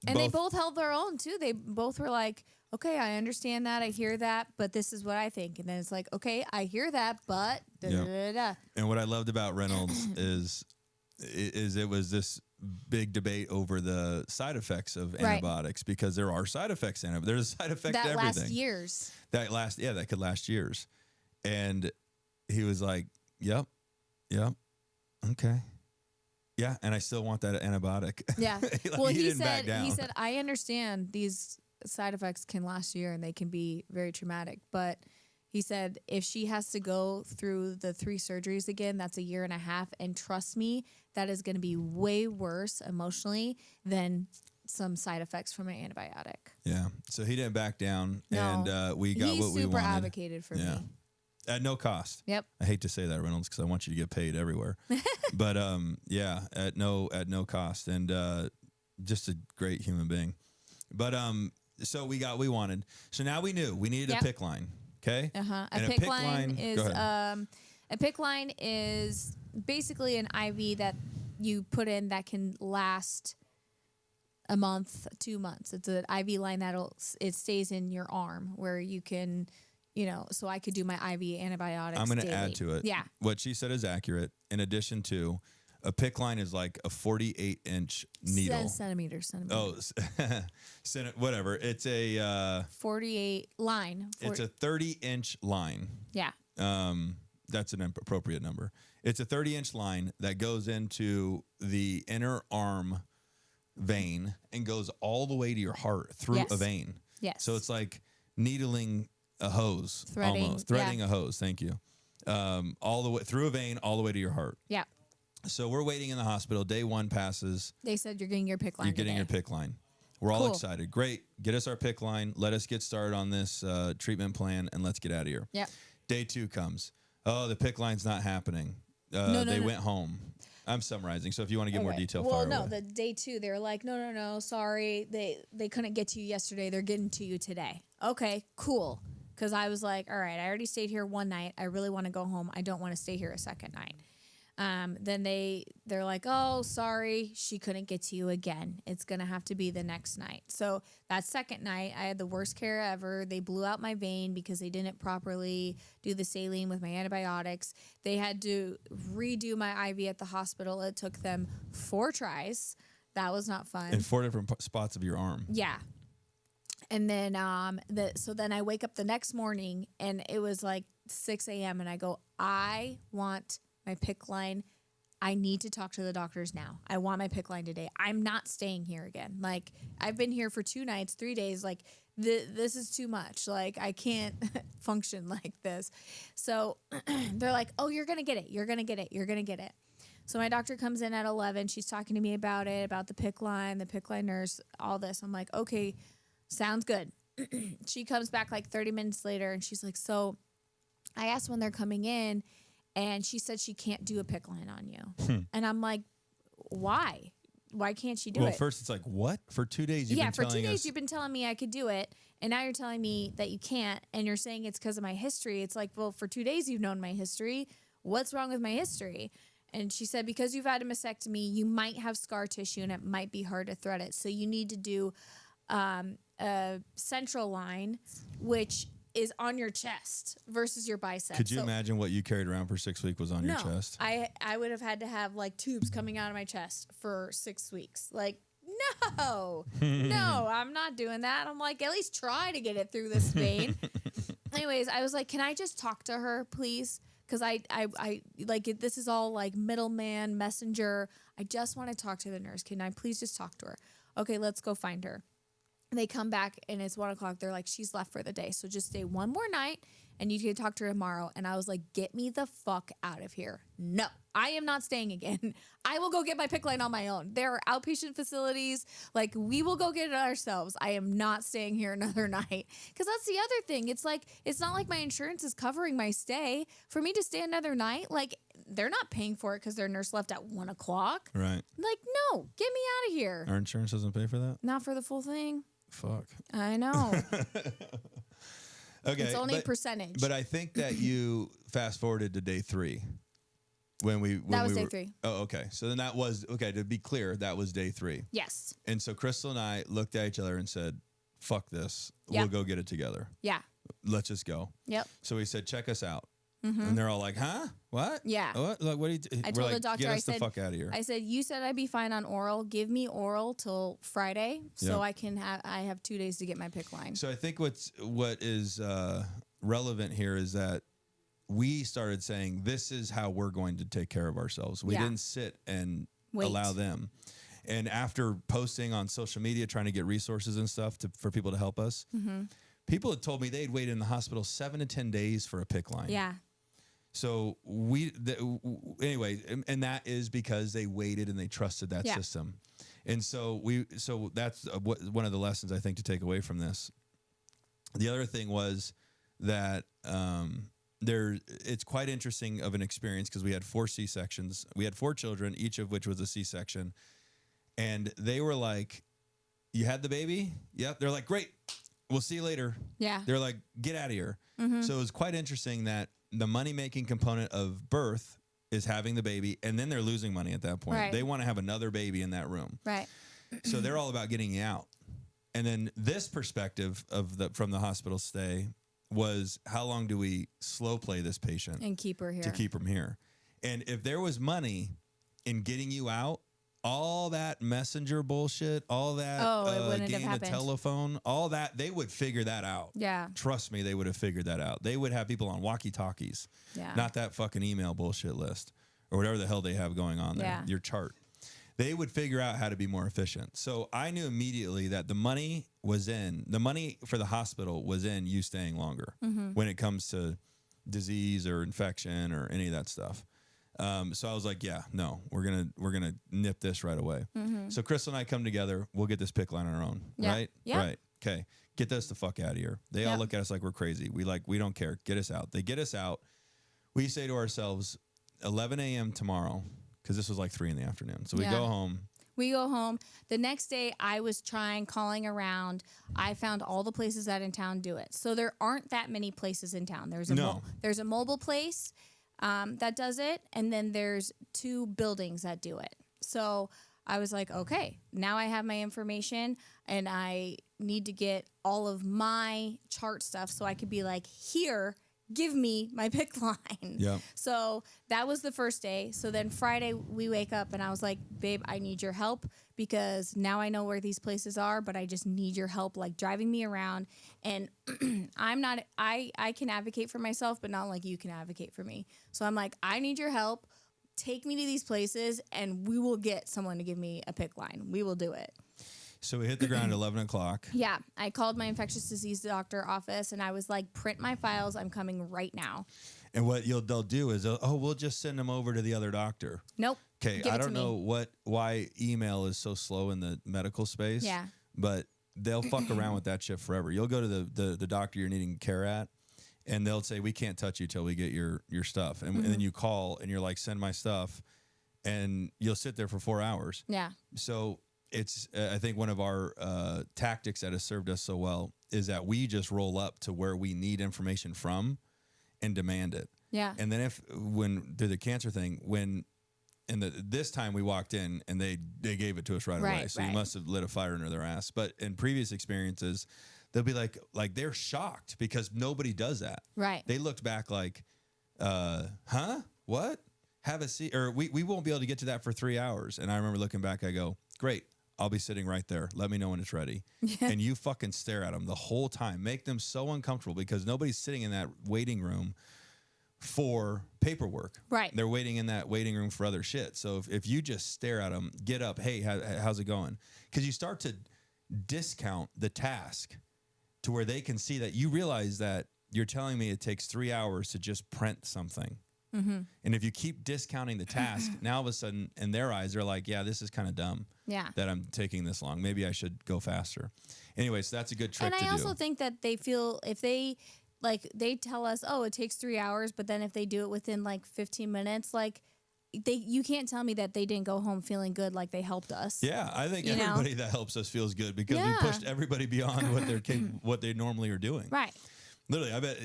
[SPEAKER 1] And they both held their own too. They both were like, okay, I understand that. I hear that, but this is what I think. And then it's like, okay, I hear that, but da, da, da, da.
[SPEAKER 2] And what I loved about Reynolds is it was this big debate over the side effects of antibiotics because there are side effects in it. There's a side effect to everything.
[SPEAKER 1] That last years.
[SPEAKER 2] That could last years. And he was like, yep, okay. Yeah, and I still want that antibiotic.
[SPEAKER 1] Yeah.
[SPEAKER 2] he didn't back down.
[SPEAKER 1] He said, I understand these side effects can last a year and they can be very traumatic. But he said, if she has to go through the 3 surgeries again, that's a year and a half. And trust me, that is going to be way worse emotionally than some side effects from an antibiotic.
[SPEAKER 2] Yeah. So he didn't back down.
[SPEAKER 1] No.
[SPEAKER 2] And we got what we wanted.
[SPEAKER 1] He super advocated for me.
[SPEAKER 2] At no cost.
[SPEAKER 1] Yep.
[SPEAKER 2] I hate to say that, Reynolds, because I want you to get paid everywhere. But at no cost, and just a great human being. But so we got what we wanted. So now we knew we needed a PICC line. Okay.
[SPEAKER 1] A PICC line is a PICC line is basically an IV that you put in that can last a month, 2 months. It's an IV line it stays in your arm where you can. So I could do my IV antibiotics.
[SPEAKER 2] I'm going to
[SPEAKER 1] daily.
[SPEAKER 2] add to it.
[SPEAKER 1] Yeah.
[SPEAKER 2] What she said is accurate. In addition to, a PICC line is like a 48-inch needle.
[SPEAKER 1] Centimeters.
[SPEAKER 2] Oh, whatever. It's a
[SPEAKER 1] 48 line.
[SPEAKER 2] It's a 30-inch line.
[SPEAKER 1] Yeah.
[SPEAKER 2] That's an appropriate number. It's a 30-inch line that goes into the inner arm vein and goes all the way to your heart through a vein.
[SPEAKER 1] Yes.
[SPEAKER 2] So it's like needling a hose,
[SPEAKER 1] Threading
[SPEAKER 2] a hose. Thank you. All the way through a vein, all the way to your heart.
[SPEAKER 1] Yeah.
[SPEAKER 2] So we're waiting in the hospital. Day 1 passes.
[SPEAKER 1] They said you're getting your PICC line.
[SPEAKER 2] You're getting your PICC line. We're all excited. Great. Get us our PICC line. Let us get started on this treatment plan, and let's get out of here.
[SPEAKER 1] Yep.
[SPEAKER 2] Day 2 comes. Oh, the PICC line's not happening. They went home. I'm summarizing. So if you want to give more detail,
[SPEAKER 1] well,
[SPEAKER 2] fire away.
[SPEAKER 1] the day 2, they were like, no, sorry. They couldn't get to you yesterday. They're getting to you today. Okay, cool. Because I was like, all right, I already stayed here one night. I really want to go home. I don't want to stay here a second night. Then they're like, oh, sorry, she couldn't get to you again. It's going to have to be the next night. So that second night, I had the worst care ever. They blew out my vein because they didn't properly do the saline with my antibiotics. They had to redo my IV at the hospital. It took them 4 tries. That was not fun.
[SPEAKER 2] In 4 different spots of your arm.
[SPEAKER 1] Yeah. And then, so then I wake up the next morning and it was like 6 a.m. and I go, I want my PICC line. I need to talk to the doctors now. I want my PICC line today. I'm not staying here again. Like, I've been here for 2 nights, 3 days. Like, this is too much. Like, I can't function like this. So they're like, oh, you're going to get it. You're going to get it. You're going to get it. So my doctor comes in at 11. She's talking to me about it, about the PICC line, the PICC line nurse, all this. I'm like, okay, sounds good. She comes back like 30 minutes later and she's like, so I asked when they're coming in and she said she can't do a PICC line on you. And I'm like, why? Why can't she do it?
[SPEAKER 2] Well, first it's like, what? For 2 days
[SPEAKER 1] you've been telling me I could do it. And now you're telling me that you can't. And you're saying it's because of my history. It's like, well, for 2 days you've known my history. What's wrong with my history? And she said, because you've had a mastectomy, you might have scar tissue and it might be hard to thread it. So you need to do a central line, which is on your chest versus your bicep.
[SPEAKER 2] Could you imagine what you carried around for 6 weeks was on your chest?
[SPEAKER 1] I would have had to have like tubes coming out of my chest for 6 weeks. Like, no, I'm not doing that. I'm like, at least try to get it through this vein. Anyways, I was like, can I just talk to her, please? Because I like it, this is all like middleman, messenger. I just want to talk to the nurse. Can I please just talk to her? Okay, let's go find her. They come back and it's 1 o'clock. They're like, she's left for the day. So just stay one more night and you can talk to her tomorrow. And I was like, get me the fuck out of here. No, I am not staying again. I will go get my PICC line on my own. There are outpatient facilities. Like, we will go get it ourselves. I am not staying here another night. Because that's the other thing. It's like, it's not like my insurance is covering my stay. For me to stay another night, like, they're not paying for it because their nurse left at 1 o'clock.
[SPEAKER 2] Right.
[SPEAKER 1] Like, no, get me out of here.
[SPEAKER 2] Our insurance doesn't pay for that?
[SPEAKER 1] Not for the full thing.
[SPEAKER 2] Fuck.
[SPEAKER 1] I know.
[SPEAKER 2] Okay.
[SPEAKER 1] It's only a percentage.
[SPEAKER 2] But I think that you fast forwarded to day 3. When
[SPEAKER 1] that was day 3.
[SPEAKER 2] Oh, okay. So then that was, okay, to be clear, that was day 3.
[SPEAKER 1] Yes.
[SPEAKER 2] And so Krystal and I looked at each other and said, fuck this. We'll go get it together.
[SPEAKER 1] Yeah.
[SPEAKER 2] Let's just go.
[SPEAKER 1] Yep.
[SPEAKER 2] So we said, check us out. And they're all like, huh? What?
[SPEAKER 1] Yeah.
[SPEAKER 2] What? Like, what do you
[SPEAKER 1] I told the doctor,
[SPEAKER 2] get
[SPEAKER 1] I
[SPEAKER 2] us
[SPEAKER 1] said,
[SPEAKER 2] the fuck out of here.
[SPEAKER 1] I said, you said I'd be fine on oral. Give me oral till Friday so I can I have 2 days to get my PICC line.
[SPEAKER 2] So I think what is relevant here is that we started saying, this is how we're going to take care of ourselves. We didn't sit and allow them. And after posting on social media, trying to get resources and stuff for people to help us, people had told me they'd wait in the hospital 7 to 10 days for a PICC line.
[SPEAKER 1] Yeah.
[SPEAKER 2] So anyway, and that is because they waited and they trusted that system. And so that's one of the lessons I think to take away from this. The other thing was that it's quite interesting of an experience because we had 4 C-sections. We had 4 children, each of which was a C-section. And they were like, you had the baby? Yep. They're like, great. We'll see you later.
[SPEAKER 1] Yeah.
[SPEAKER 2] They're like, get out of here. So it was quite interesting that the money-making component of birth is having the baby, and then they're losing money at that point.
[SPEAKER 1] Right.
[SPEAKER 2] They want to have another baby in that room.
[SPEAKER 1] Right.
[SPEAKER 2] So they're all about getting you out. And then this perspective from the hospital stay was, how long do we slow play this patient
[SPEAKER 1] and keep her here
[SPEAKER 2] to keep them here? And if there was money in getting you out, all that messenger bullshit, all that game of telephone, all that, they would figure that out.
[SPEAKER 1] Yeah.
[SPEAKER 2] Trust me, they would have figured that out. They would have people on walkie-talkies, not that fucking email bullshit list or whatever the hell they have going on there, your chart. they would figure out how to be more efficient. So I knew immediately that the money for the hospital was in you staying longer when it comes to disease or infection or any of that stuff. So I was like, yeah, no, we're gonna nip this right away. So Krystal and I come together. We'll get this PICC line on our own, right?
[SPEAKER 1] Yeah.
[SPEAKER 2] Right. Okay. Get us the fuck out of here. They all look at us like we're crazy. We don't care. Get us out. They get us out. We say to ourselves, 11 a.m. tomorrow, because this was like 3 p.m. So we go home.
[SPEAKER 1] We go home. The next day, I was calling around. I found all the places that in town do it. So there aren't that many places in town. There's a mobile place that does it, and then there's 2 buildings that do it. So I was like, okay, now I have my information, and I need to get all of my chart stuff so I could be like, here, give me my PICC line.
[SPEAKER 2] Yeah.
[SPEAKER 1] So that was the first day. So then Friday we wake up and I was like, babe, I need your help because now I know where these places are, but I just need your help, like driving me around. And I can advocate for myself, but not like you can advocate for me. So I'm like, I need your help. Take me to these places and we will get someone to give me a PICC line. We will do it.
[SPEAKER 2] So we hit the ground at 11 o'clock.
[SPEAKER 1] Yeah. I called my infectious disease doctor office and I was like, print my files. I'm coming right now.
[SPEAKER 2] And what they'll do is, we'll just send them over to the other doctor.
[SPEAKER 1] Nope.
[SPEAKER 2] Okay. I don't know why email is so slow in the medical space.
[SPEAKER 1] Yeah.
[SPEAKER 2] But they'll fuck around with that shit forever. You'll go to the doctor you're needing care at, and they'll say, we can't touch you till we get your stuff. And then you call and you're like, send my stuff. And you'll sit there for 4 hours.
[SPEAKER 1] Yeah.
[SPEAKER 2] So it's, I think one of our tactics that has served us so well is that we just roll up to where we need information from and demand it.
[SPEAKER 1] Yeah.
[SPEAKER 2] And then when through the cancer thing, this time we walked in and they gave it to us right away. So you must have lit a fire under their ass. But in previous experiences, they'll be like they're shocked because nobody does that.
[SPEAKER 1] Right.
[SPEAKER 2] They looked back like, huh? What? Have a seat. Or we won't be able to get to that for 3 hours. And I remember looking back, I go, great. I'll be sitting right there. Let me know when it's ready. And you fucking stare at them the whole time. Make them so uncomfortable because nobody's sitting in that waiting room for paperwork.
[SPEAKER 1] Right.
[SPEAKER 2] They're waiting in that waiting room for other shit. So if you just stare at them, get up, hey, how's it going? Because you start to discount the task to where they can see that you realize that you're telling me it takes 3 hours to just print something. And if you keep discounting the task, now all of a sudden in their eyes, they're like, yeah, this is kind of dumb that I'm taking this long. Maybe I should go faster. Anyway, so that's a good trick to do.
[SPEAKER 1] And I also think that they feel if they tell us, oh, it takes 3 hours, but then if they do it within like 15 minutes, like you can't tell me that they didn't go home feeling good like they helped us.
[SPEAKER 2] Yeah, I think everybody that helps us feels good because we pushed everybody beyond what they normally are doing.
[SPEAKER 1] Right.
[SPEAKER 2] Literally, I bet,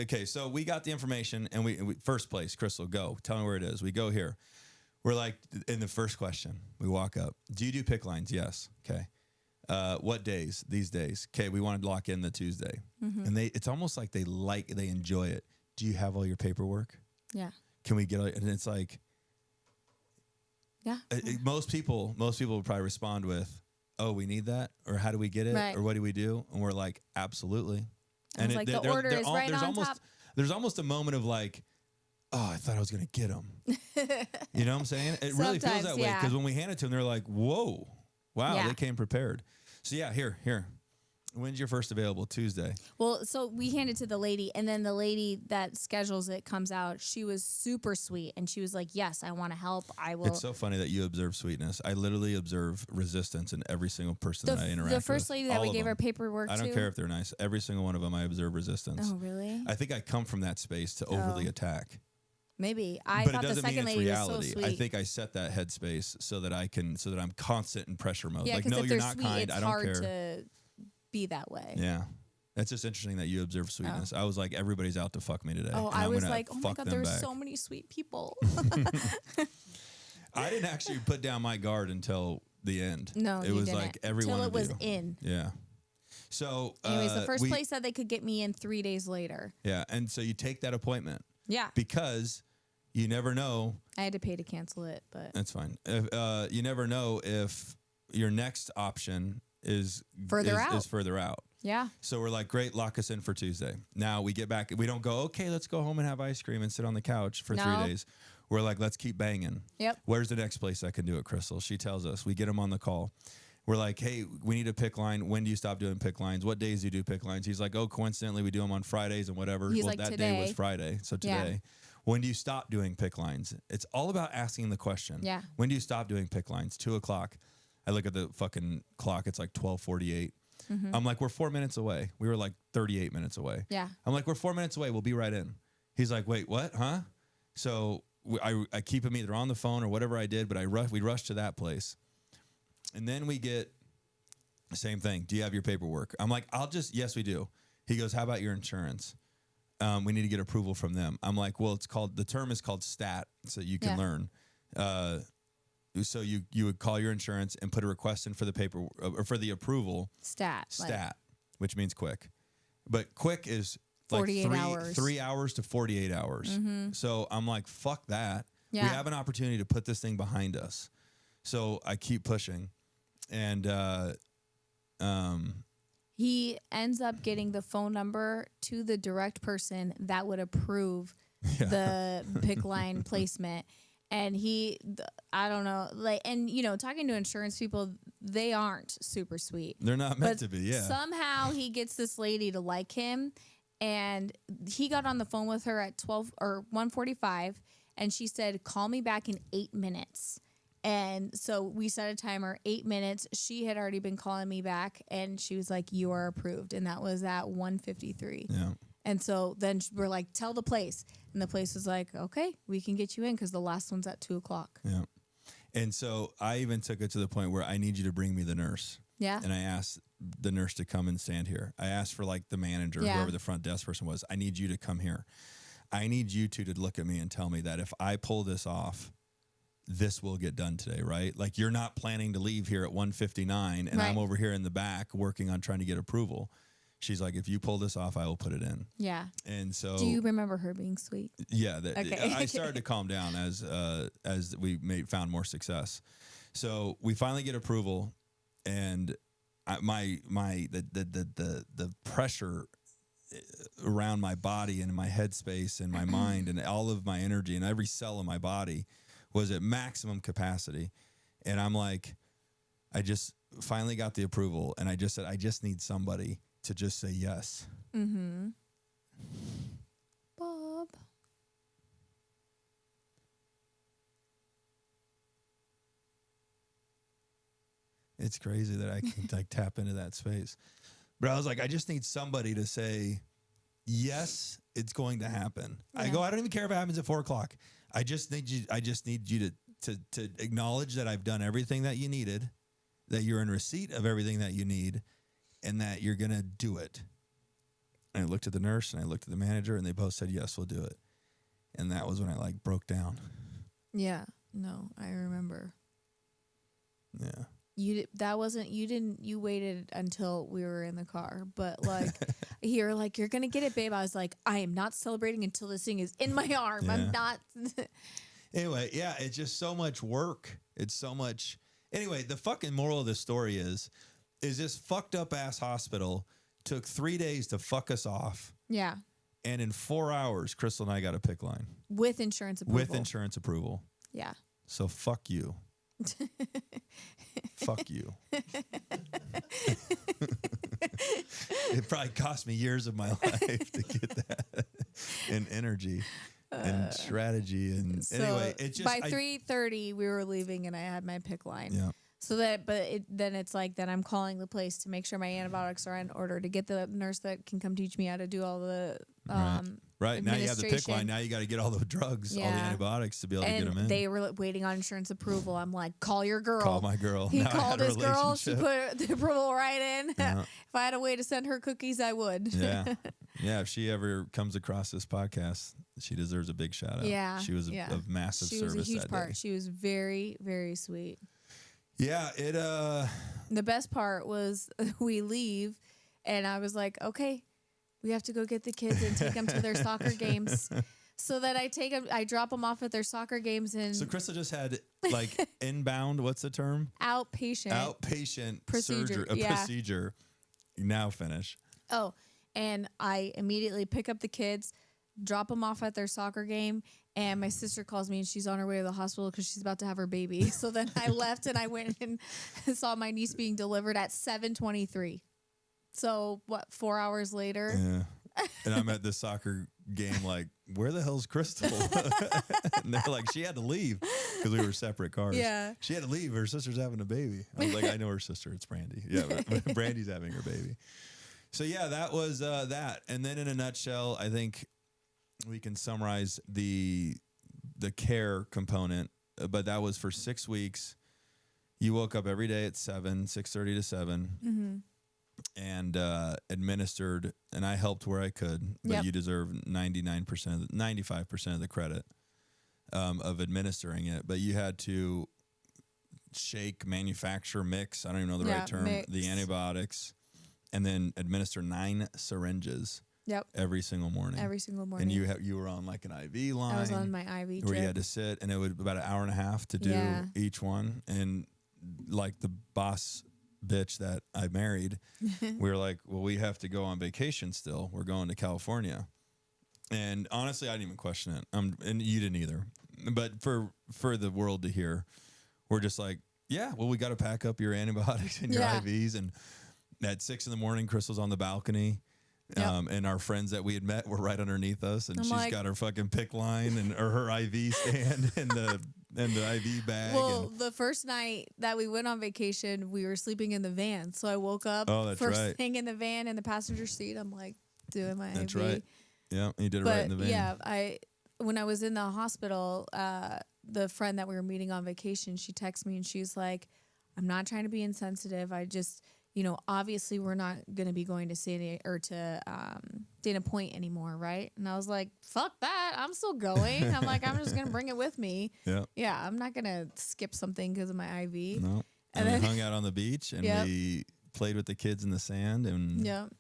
[SPEAKER 2] okay, so we got the information, and we first place, Krystal, go. Tell me where it is. We go here. We're like, in the first question, we walk up. Do you do PICC lines? Yes. Okay. What days? These days. Okay, we want to lock in the Tuesday. And it's almost like they enjoy it. Do you have all your paperwork?
[SPEAKER 1] Yeah.
[SPEAKER 2] Can we get it? And it's like,
[SPEAKER 1] yeah.
[SPEAKER 2] Most people would probably respond with, oh, we need that? Or how do we get it?
[SPEAKER 1] Right.
[SPEAKER 2] Or what do we do? And we're like, absolutely.
[SPEAKER 1] And it's like the order is right on top.
[SPEAKER 2] There's almost a moment of like, oh, I thought I was going to get them. You know what I'm saying? It really feels that way because when we hand it to them, they're like, whoa, wow, they came prepared. So yeah, here. When's your first available? Tuesday.
[SPEAKER 1] Well, so we hand it to the lady, and then the lady that schedules it comes out. She was super sweet, and she was like, yes, I want to help. I will.
[SPEAKER 2] It's so funny that you observe sweetness. I literally observe resistance in every single person that I interact with.
[SPEAKER 1] The first lady that we gave her paperwork to.
[SPEAKER 2] I don't care if they're nice. Every single one of them, I observe resistance.
[SPEAKER 1] Oh, really?
[SPEAKER 2] I think I come from that space to overly attack.
[SPEAKER 1] Maybe. I thought the second lady was so sweet.
[SPEAKER 2] I think I set that headspace so that I'm constant in pressure mode.
[SPEAKER 1] Yeah,
[SPEAKER 2] like, no,
[SPEAKER 1] if
[SPEAKER 2] you're
[SPEAKER 1] they're
[SPEAKER 2] not
[SPEAKER 1] sweet,
[SPEAKER 2] kind.
[SPEAKER 1] it's
[SPEAKER 2] I don't
[SPEAKER 1] hard
[SPEAKER 2] care.
[SPEAKER 1] To be that way.
[SPEAKER 2] Yeah. It's just interesting that you observe sweetness. I was like, everybody's out to fuck me today.
[SPEAKER 1] Oh, I was like, oh my God, there's so many sweet people.
[SPEAKER 2] I didn't actually put down my guard until the end.
[SPEAKER 1] No,
[SPEAKER 2] it was like everyone.
[SPEAKER 1] Until it was in.
[SPEAKER 2] Yeah. So,
[SPEAKER 1] anyways, the first place said they could get me in 3 days later.
[SPEAKER 2] Yeah, and so you take that appointment.
[SPEAKER 1] Yeah.
[SPEAKER 2] Because you never know.
[SPEAKER 1] I had to pay to cancel it, but
[SPEAKER 2] that's fine. You never know if your next option is further out.
[SPEAKER 1] Yeah.
[SPEAKER 2] So we're like, great, lock us in for Tuesday. Now we get back. We don't go, okay, let's go home and have ice cream and sit on the couch for 3 days. We're like, let's keep banging.
[SPEAKER 1] Yep.
[SPEAKER 2] Where's the next place I can do it, Krystal? She tells us. We get them on the call. We're like, hey, we need a pick line. When do you stop doing pick lines? What days do you do pick lines? He's like, oh, coincidentally, we do them on Fridays and whatever.
[SPEAKER 1] He's
[SPEAKER 2] well,
[SPEAKER 1] like,
[SPEAKER 2] that
[SPEAKER 1] today.
[SPEAKER 2] day was Friday. So today. Yeah. When do you stop doing pick lines? It's all about asking the question.
[SPEAKER 1] Yeah.
[SPEAKER 2] When do you stop doing pick lines? 2:00. I look at the fucking clock. It's like 12:48. Mm-hmm. I'm like, we're 4 minutes away. We were like 38 minutes away.
[SPEAKER 1] Yeah.
[SPEAKER 2] I'm like, we're 4 minutes away. We'll be right in. He's like, wait, what? Huh? So I keep him either on the phone or whatever I did, but we rush to that place. And then we get the same thing. Do you have your paperwork? I'm like, yes, we do. He goes, how about your insurance? We need to get approval from them. I'm like, well, the term is called stat, so you can learn. So you would call your insurance and put a request in for the paper or for the approval. Stat, which means quick. But quick is like
[SPEAKER 1] 48 hours.
[SPEAKER 2] 3 hours to 48 hours. Mm-hmm. So I'm like, fuck that.
[SPEAKER 1] Yeah.
[SPEAKER 2] We have an opportunity to put this thing behind us. So I keep pushing. And
[SPEAKER 1] he ends up getting the phone number to the direct person that would approve the pick line placement. And I don't know, and talking to insurance people, they aren't super sweet.
[SPEAKER 2] They're not meant to be, yeah.
[SPEAKER 1] Somehow he gets this lady to like him, and he got on the phone with her at 1:45, and she said, call me back in 8 minutes. And so we set a timer, 8 minutes. She had already been calling me back, and she was like, you are approved. And that was at 1:53.
[SPEAKER 2] Yeah.
[SPEAKER 1] And so then we're like, tell the place. And the place was like, okay, we can get you in because the last one's at 2:00.
[SPEAKER 2] Yeah. And so I even took it to the point where I need you to bring me the nurse.
[SPEAKER 1] Yeah.
[SPEAKER 2] And I asked the nurse to come and stand here. I asked for like the manager, whoever the front desk person was. I need you to come here. I need you two to look at me and tell me that if I pull this off, this will get done today, right? Like you're not planning to leave here at 1:59 and I'm over here in the back working on trying to get approval. She's like, if you pull this off, I will put it in.
[SPEAKER 1] Yeah.
[SPEAKER 2] And so,
[SPEAKER 1] do you remember her being sweet?
[SPEAKER 2] Yeah. I started to calm down as we found more success. So we finally get approval, and the pressure around my body and my headspace and my mind and all of my energy and every cell in my body was at maximum capacity. And I'm like, I just finally got the approval, and I just said, I just need somebody to just say yes. Mm-hmm.
[SPEAKER 1] Bob.
[SPEAKER 2] It's crazy that I can like tap into that space. But I was like, I just need somebody to say, yes, it's going to happen. Yeah. I don't even care if it happens at 4:00. I just need you to acknowledge that I've done everything that you needed, that you're in receipt of everything that you need, and that you're going to do it. And I looked at the nurse and I looked at the manager, and they both said, yes, we'll do it. And that was when I like broke down.
[SPEAKER 1] Yeah. No, I remember.
[SPEAKER 2] Yeah.
[SPEAKER 1] You waited until we were in the car, but like you're like, you're going to get it, babe. I was like, I am not celebrating until this thing is in my arm. Yeah. I'm not.
[SPEAKER 2] Anyway. Yeah. It's just so much work. It's so much. Anyway, the fucking moral of this story is this fucked up ass hospital took 3 days to fuck us off.
[SPEAKER 1] Yeah.
[SPEAKER 2] And in 4 hours, Krystal and I got a pick line.
[SPEAKER 1] With insurance approval. Yeah.
[SPEAKER 2] So fuck you. Fuck you. It probably cost me years of my life to get that, and energy and strategy. And
[SPEAKER 1] so
[SPEAKER 2] anyway, it just
[SPEAKER 1] by 3:30 we were leaving, and I had my pick line.
[SPEAKER 2] Yeah.
[SPEAKER 1] So then it's like, then I'm calling the place to make sure my antibiotics are in order, to get the nurse that can come teach me how to do all the
[SPEAKER 2] right. Now you have the pick line. Now you got to get all the drugs, all the antibiotics to be able to get them in.
[SPEAKER 1] They were waiting on insurance approval. I'm like, call your girl.
[SPEAKER 2] Call my girl.
[SPEAKER 1] He called his girl. She put the approval right in.
[SPEAKER 2] Yeah.
[SPEAKER 1] If I had a way to send her cookies, I would.
[SPEAKER 2] Yeah. Yeah. If she ever comes across this podcast, she deserves a big shout out.
[SPEAKER 1] Yeah.
[SPEAKER 2] She was of massive service that day.
[SPEAKER 1] She was a huge part. She was very, very sweet.
[SPEAKER 2] Yeah,
[SPEAKER 1] the best part was we leave, and I was like, okay, we have to go get the kids and take them to their soccer games. So that I drop them off at their soccer games. And
[SPEAKER 2] so Krystal just had like inbound, what's the term?
[SPEAKER 1] Outpatient
[SPEAKER 2] procedure. Procedure. Now finish.
[SPEAKER 1] Oh, and I immediately pick up the kids, drop them off at their soccer game, And my sister calls me and she's on her way to the hospital because she's about to have her baby. So then I left and I went and saw my niece being delivered at 7:23. So what, 4 hours later?
[SPEAKER 2] Yeah. And I'm at this soccer game like, where the hell's Krystal? And they're like, she had to leave because we were separate cars.
[SPEAKER 1] Yeah.
[SPEAKER 2] She had to leave. Her sister's having a baby. I was like, I know her sister. It's Brandy. Yeah, but Brandy's having her baby. So yeah, that was that. And then in a nutshell, I think we can summarize the care component, but that was for 6 weeks. You woke up every day at 6:30 to 7.
[SPEAKER 1] Mm-hmm.
[SPEAKER 2] And administered, and I helped where I could, but you deserve 95% of the credit of administering it. But you had to shake, manufacture, mix, I don't even know the right term, the antibiotics, and then administer 9 syringes. Every single morning. And you were on like an IV line.
[SPEAKER 1] I was on my IV
[SPEAKER 2] where you had to sit, and it would about an hour and a half to do each one. And like the boss bitch that I married, we were like, well, we have to go on vacation still. We're going to California. And honestly, I didn't even question it. And you didn't either. But for the world to hear, we're just like, yeah, well, we got to pack up your antibiotics and your IVs. And at 6 a.m, Krystal's on the balcony. And our friends that we had met were right underneath us. And she's got her fucking PICC line or her IV stand and the IV bag.
[SPEAKER 1] Well, the first night that we went on vacation, we were sleeping in the van. So I woke up first thing in the van in the passenger seat. I'm like doing my IV.
[SPEAKER 2] That's right. Yeah, you did it right in the van.
[SPEAKER 1] Yeah, when I was in the hospital, the friend that we were meeting on vacation, she texted me and she's like, I'm not trying to be insensitive. I just, obviously we're not going to be going to Dana Point anymore, right? And I was like, fuck that. I'm still going. I'm like, I'm just going to bring it with me. Yeah. Yeah, I'm not going to skip something because of my IV.
[SPEAKER 2] No. And then we hung out on the beach and we played with the kids in the sand and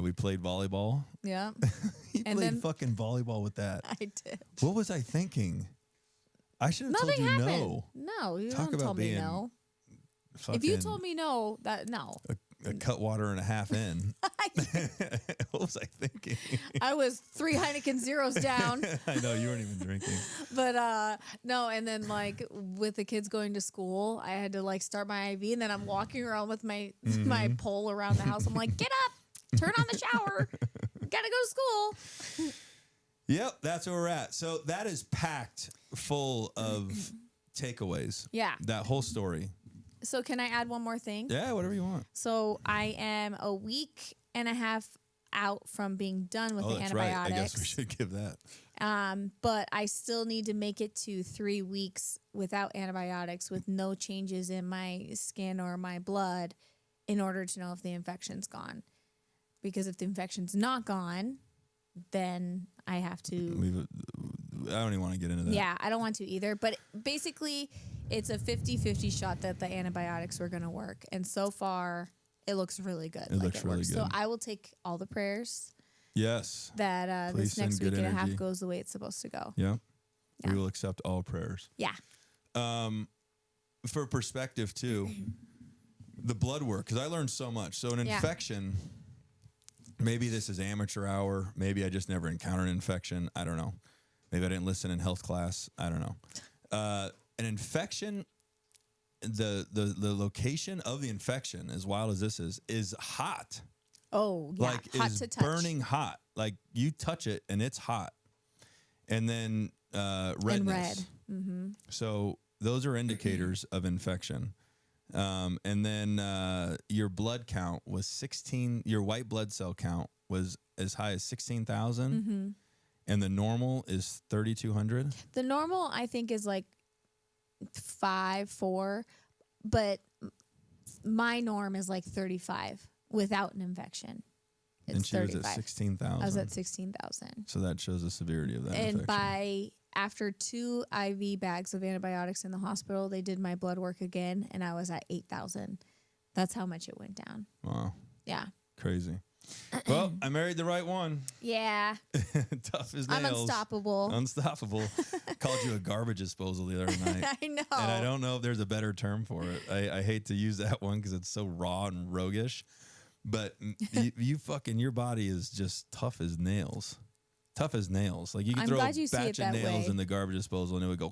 [SPEAKER 2] we played volleyball. Yeah. You played fucking volleyball with that.
[SPEAKER 1] I did.
[SPEAKER 2] What was I thinking? I should have told you no.
[SPEAKER 1] No, you don't tell me no. If you told me no, no.
[SPEAKER 2] A Cutwater and a half in. What was I thinking?
[SPEAKER 1] I was 3 Heineken zeros down.
[SPEAKER 2] I know, you weren't even drinking.
[SPEAKER 1] But no, and then like with the kids going to school, I had to like start my IV, and then I'm walking around with my pole around the house. I'm like, get up, turn on the shower, gotta go to school.
[SPEAKER 2] Yep, that's where we're at. So that is packed full of takeaways. Yeah. That whole story.
[SPEAKER 1] So can I add one more thing?
[SPEAKER 2] Yeah, whatever you want.
[SPEAKER 1] So I am a week and a half out from being done with the antibiotics. Right. I guess
[SPEAKER 2] we should give that.
[SPEAKER 1] But I still need to make it to 3 weeks without antibiotics with no changes in my skin or my blood in order to know if the infection's gone. Because if the infection's not gone, then I have to...
[SPEAKER 2] I don't even want to get into that.
[SPEAKER 1] Yeah, I don't want to either. But basically, it's a 50-50 shot that the antibiotics were going to work. And so far, it looks really good.
[SPEAKER 2] It looks really good.
[SPEAKER 1] So I will take all the prayers.
[SPEAKER 2] Yes.
[SPEAKER 1] That this next week and a half goes the way it's supposed to go.
[SPEAKER 2] Yeah. We will accept all prayers.
[SPEAKER 1] Yeah.
[SPEAKER 2] For perspective, too, the blood work, because I learned so much. So an infection, maybe this is amateur hour. Maybe I just never encountered an infection. I don't know. Maybe I didn't listen in health class. I don't know. An infection, the location of the infection, as wild as this is hot.
[SPEAKER 1] Oh, yeah.
[SPEAKER 2] Like,
[SPEAKER 1] hot
[SPEAKER 2] is
[SPEAKER 1] to touch.
[SPEAKER 2] burning hot. Like, you touch it, and it's hot. And then redness.
[SPEAKER 1] And red. Mm-hmm.
[SPEAKER 2] So those are indicators of infection. And then your blood count was 16. Your white blood cell count was as high as 16,000. Mm-hmm. And the normal is 3,200?
[SPEAKER 1] The normal, I think, is like 4, but my norm is like 35 without an infection. It's
[SPEAKER 2] and she
[SPEAKER 1] 35.
[SPEAKER 2] was at 16,000.
[SPEAKER 1] I was at 16,000.
[SPEAKER 2] So that shows the severity of that
[SPEAKER 1] and
[SPEAKER 2] infection.
[SPEAKER 1] After 2 IV bags of antibiotics in the hospital, they did my blood work again, and I was at 8,000. That's how much it went down.
[SPEAKER 2] Wow.
[SPEAKER 1] Yeah.
[SPEAKER 2] Crazy. Well, I married the right one.
[SPEAKER 1] Yeah.
[SPEAKER 2] Tough as nails.
[SPEAKER 1] I'm unstoppable.
[SPEAKER 2] Unstoppable. Called you a garbage disposal the other night.
[SPEAKER 1] I know.
[SPEAKER 2] And I don't know if there's a better term for it. I hate to use that one because it's so raw and roguish. But your body is just tough as nails. tough as nails. Like you could
[SPEAKER 1] I'm
[SPEAKER 2] throw a
[SPEAKER 1] glad you see it
[SPEAKER 2] batch of
[SPEAKER 1] that
[SPEAKER 2] nails
[SPEAKER 1] way.
[SPEAKER 2] in the garbage disposal and it would go.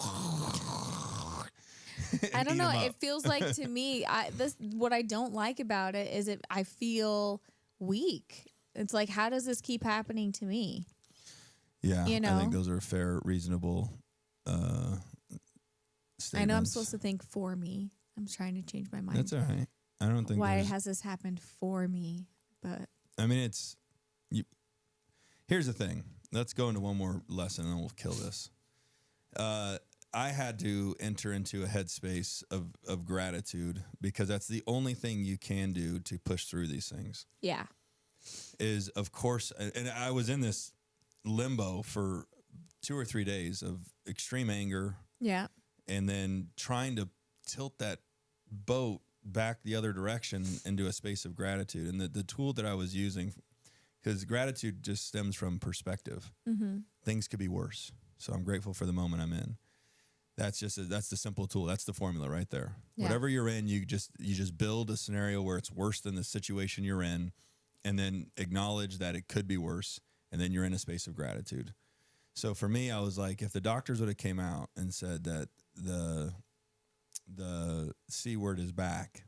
[SPEAKER 1] I don't know.
[SPEAKER 2] Eat 'em
[SPEAKER 1] It
[SPEAKER 2] up.
[SPEAKER 1] feels like to me, what I don't like about it is I feel weak. It's like, how does this keep happening to me?
[SPEAKER 2] Yeah,
[SPEAKER 1] You know?
[SPEAKER 2] I think those are fair, reasonable statements.
[SPEAKER 1] I know I'm supposed to think for me. I'm trying to change my mind.
[SPEAKER 2] That's all right. I don't think
[SPEAKER 1] Why
[SPEAKER 2] there's-
[SPEAKER 1] has this happened for me? But
[SPEAKER 2] I mean, here's the thing. Let's go into one more lesson and then we'll kill this. I had to enter into a headspace of gratitude because that's the only thing you can do to push through these things.
[SPEAKER 1] yeah.
[SPEAKER 2] Is, of course, and I was in this limbo for 2 or 3 days of extreme anger
[SPEAKER 1] Yeah.
[SPEAKER 2] and then trying to tilt that boat back the other direction into a space of gratitude. And the tool that I was using, because gratitude just stems from perspective.
[SPEAKER 1] Mm-hmm.
[SPEAKER 2] Things could be worse. So I'm grateful for the moment I'm in. That's the simple tool. That's the formula right there.
[SPEAKER 1] Yeah.
[SPEAKER 2] Whatever you're in, you just build a scenario where it's worse than the situation you're in, and then acknowledge that it could be worse, and then you're in a space of gratitude. So for me, I was like, if the doctors would have came out and said that the C word is back,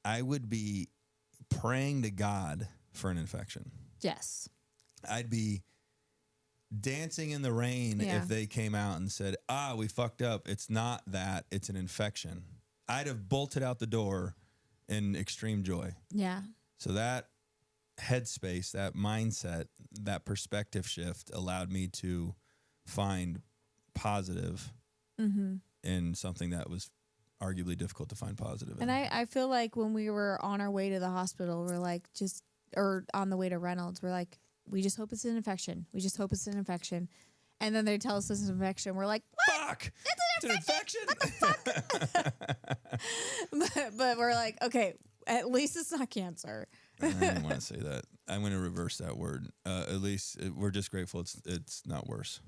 [SPEAKER 2] I would be praying to God for an infection.
[SPEAKER 1] Yes.
[SPEAKER 2] I'd be dancing in the rain
[SPEAKER 1] Yeah.
[SPEAKER 2] if they came out and said, we fucked up. It's not that, it's an infection. I'd have bolted out the door in extreme joy.
[SPEAKER 1] Yeah.
[SPEAKER 2] So that headspace, that mindset, that perspective shift allowed me to find positive in something that was arguably difficult to find positive in.
[SPEAKER 1] And I feel like when we were on our way to the hospital, we're like or on the way to Reynolds, we're like, we just hope it's an infection. We just hope it's an infection. And then they tell us it's an infection. We're like, what?
[SPEAKER 2] Fuck! It's an infection!
[SPEAKER 1] but we're like, okay, at least it's not cancer.
[SPEAKER 2] I didn't want to say that. I'm going to reverse that word. At least we're just grateful it's not worse.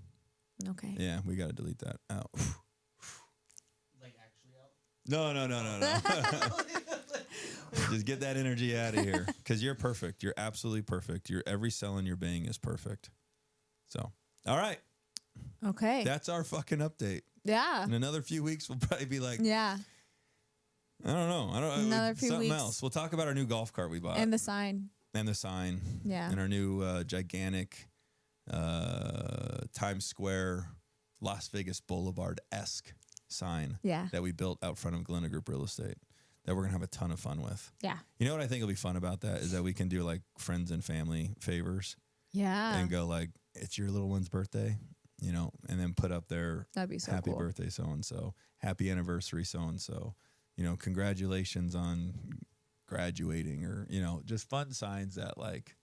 [SPEAKER 1] Okay.
[SPEAKER 2] Yeah, we got to delete that out.
[SPEAKER 5] Like actually out?
[SPEAKER 2] No. Just get that energy out of here because you're perfect. You're absolutely perfect. Every cell in your being is perfect. So, all right.
[SPEAKER 1] Okay.
[SPEAKER 2] That's our fucking update.
[SPEAKER 1] Yeah.
[SPEAKER 2] In another few weeks, we'll probably be like,
[SPEAKER 1] Yeah.
[SPEAKER 2] I don't know.
[SPEAKER 1] Another few
[SPEAKER 2] something
[SPEAKER 1] weeks.
[SPEAKER 2] else. We'll talk about our new golf cart we bought.
[SPEAKER 1] And the sign.
[SPEAKER 2] And the sign.
[SPEAKER 1] Yeah.
[SPEAKER 2] And our new gigantic Times Square, Las Vegas Boulevard-esque sign
[SPEAKER 1] Yeah.
[SPEAKER 2] that we built out front of Glenna Group Real Estate that we're going to have a ton of fun with.
[SPEAKER 1] Yeah.
[SPEAKER 2] You know what I think will be fun about that is that we can do like friends and family favors
[SPEAKER 1] Yeah.
[SPEAKER 2] and go like, it's your little one's birthday, you know, and then put up their
[SPEAKER 1] That'd be so
[SPEAKER 2] happy
[SPEAKER 1] cool.
[SPEAKER 2] birthday so-and-so, happy anniversary so-and-so, you know, congratulations on graduating or, you know, just fun signs that like,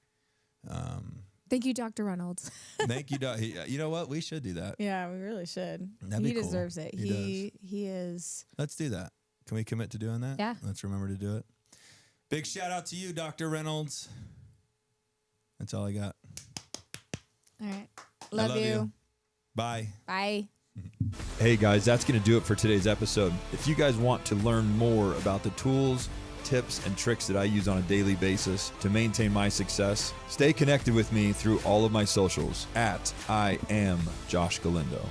[SPEAKER 1] Thank you, Dr. Reynolds.
[SPEAKER 2] thank you, Doc. You know what? We should do that.
[SPEAKER 1] Yeah, we really should.
[SPEAKER 2] That'd
[SPEAKER 1] he
[SPEAKER 2] be cool.
[SPEAKER 1] deserves it.
[SPEAKER 2] He
[SPEAKER 1] He is.
[SPEAKER 2] Let's do that. Can we commit to doing that?
[SPEAKER 1] Yeah.
[SPEAKER 2] Let's remember to do it. Big shout out to you, Dr. Reynolds. That's all I got.
[SPEAKER 1] All right.
[SPEAKER 2] I
[SPEAKER 1] Love you.
[SPEAKER 2] Bye.
[SPEAKER 1] Bye.
[SPEAKER 3] Hey guys, that's going to do it for today's episode. If you guys want to learn more about the tools, tips, and tricks that I use on a daily basis to maintain my success, stay connected with me through all of my socials at I am Josh Galindo.